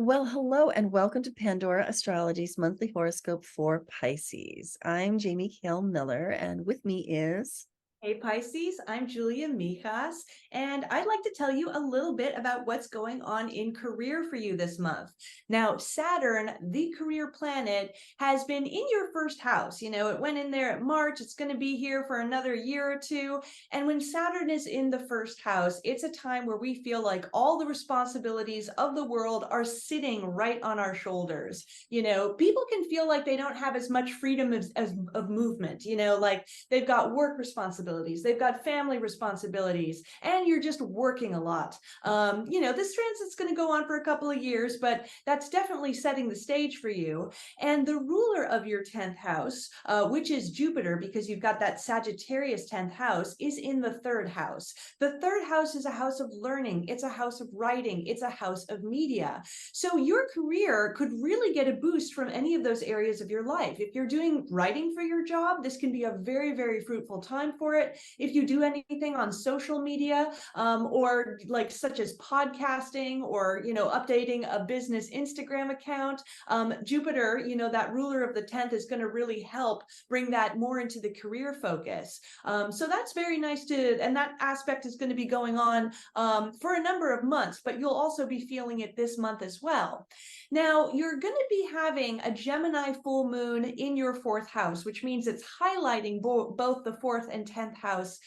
Well, hello and welcome to Pandora Astrology's monthly horoscope for Pisces. I'm Jamie Kale Miller, and with me is Hey Pisces, I'm Julia Mijas, and I'd like to tell you a little bit about what's going on in career for you this month. Now, Saturn, the career planet, has been in your first house. It went in there at March, it's going to be here for another year or two. And when Saturn is in the first house, it's a time where we feel like all the responsibilities of the world are sitting right on our shoulders. People can feel like they don't have as much freedom as of movement, like they've got work responsibilities, they've got family responsibilities, and you're just working a lot. This transit's going to go on for a couple of years, but that's definitely setting the stage for you. And the ruler of your 10th house, which is Jupiter, because you've got that Sagittarius 10th house, is in the third house. The third house is a house of learning, it's a house of writing, it's a house of media. So your career could really get a boost from any of those areas of your life. If you're doing writing for your job, this can be a very, very fruitful time for it. If you do anything on social media, or like such as podcasting or, updating a business Instagram account, Jupiter, that ruler of the 10th, is going to really help bring that more into the career focus. So that's very nice and that aspect is going to be going on for a number of months, but you'll also be feeling it this month as well. Now, you're going to be having a Gemini full moon in your fourth house, which means it's highlighting both the fourth and 10th house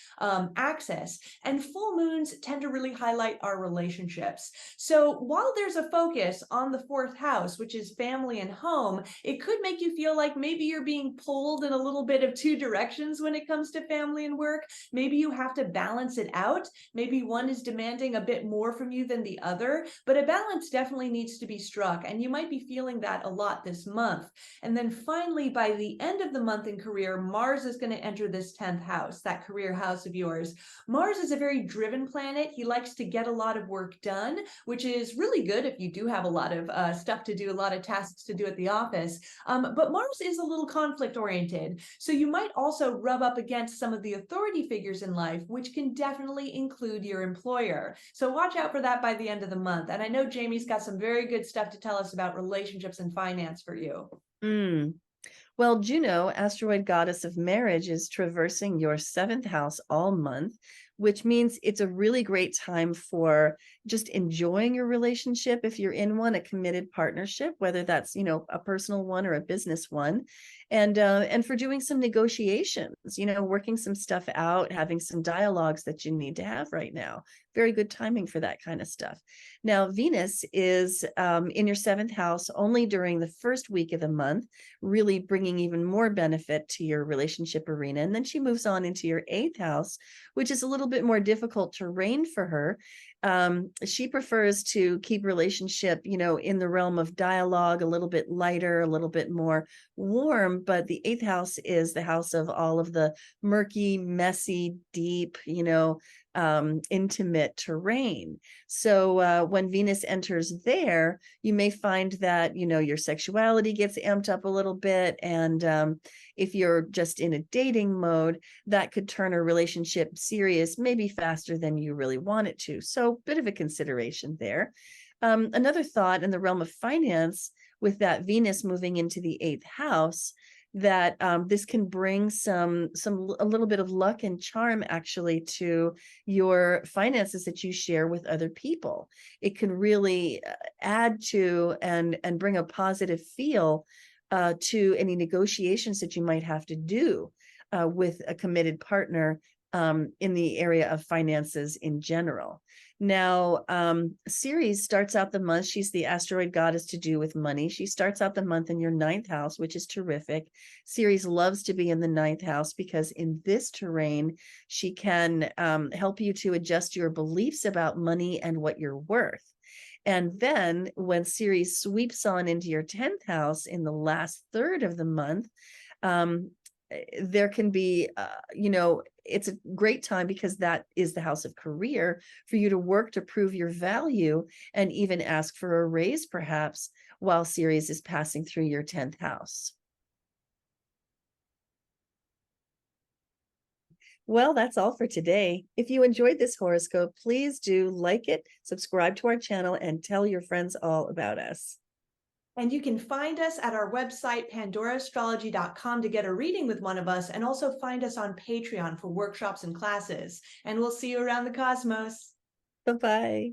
axis. And full moons tend to really highlight our relationships. So while there's a focus on the fourth house, which is family and home, it could make you feel like maybe you're being pulled in a little bit of two directions when it comes to family and work. Maybe you have to balance it out. Maybe one is demanding a bit more from you than the other, but a balance definitely needs to be struck. And you might be feeling that a lot this month. And then finally, by the end of the month in career, Mars is going to enter this 10th house, that career house of yours. Mars is a very driven planet. He likes to get a lot of work done, which is really good if you do have a lot of stuff to do, a lot of tasks to do at the office. But Mars is a little conflict oriented. So you might also rub up against some of the authority figures in life, which can definitely include your employer. So watch out for that by the end of the month. And I know Jamie's got some very good stuff to tell us about relationships and finance for you. Well, Juno, asteroid goddess of marriage, is traversing your seventh house all month, which means it's a really great time for just enjoying your relationship. If you're in one, a committed partnership, whether that's, a personal one or a business one, and for doing some negotiations, working some stuff out, having some dialogues that you need to have right now. Very good timing for that kind of stuff. Now, Venus is in your seventh house only during the first week of the month, really bringing even more benefit to your relationship arena. And then she moves on into your eighth house, which is a little bit more difficult terrain for her. She prefers to keep relationship, in the realm of dialogue, a little bit lighter, a little bit more warm. But the eighth house is the house of all of the murky, messy, deep, intimate terrain. So when Venus enters there, you may find that, your sexuality gets amped up a little bit. And if you're just in a dating mode, that could turn a relationship serious, maybe faster than you really want it to. So bit of a consideration there. Another thought in the realm of finance, with that Venus moving into the eighth house, that this can bring a little bit of luck and charm actually to your finances that you share with other people. It can really add to and bring a positive feel to any negotiations that you might have to do with a committed partner in the area of finances in general. Now, Ceres starts out the month. She's the asteroid goddess to do with money. She starts out the month in your ninth house, which is terrific. Ceres loves to be in the ninth house because in this terrain, she can help you to adjust your beliefs about money and what you're worth. And then when Ceres sweeps on into your 10th house in the last third of the month, there can be, it's a great time because that is the house of career for you to work to prove your value and even ask for a raise, perhaps, while Ceres is passing through your 10th house. Well, that's all for today. If you enjoyed this horoscope, please do like it, subscribe to our channel, and tell your friends all about us. And you can find us at our website, pandoraastrology.com, to get a reading with one of us, and also find us on Patreon for workshops and classes. And we'll see you around the cosmos. Bye-bye.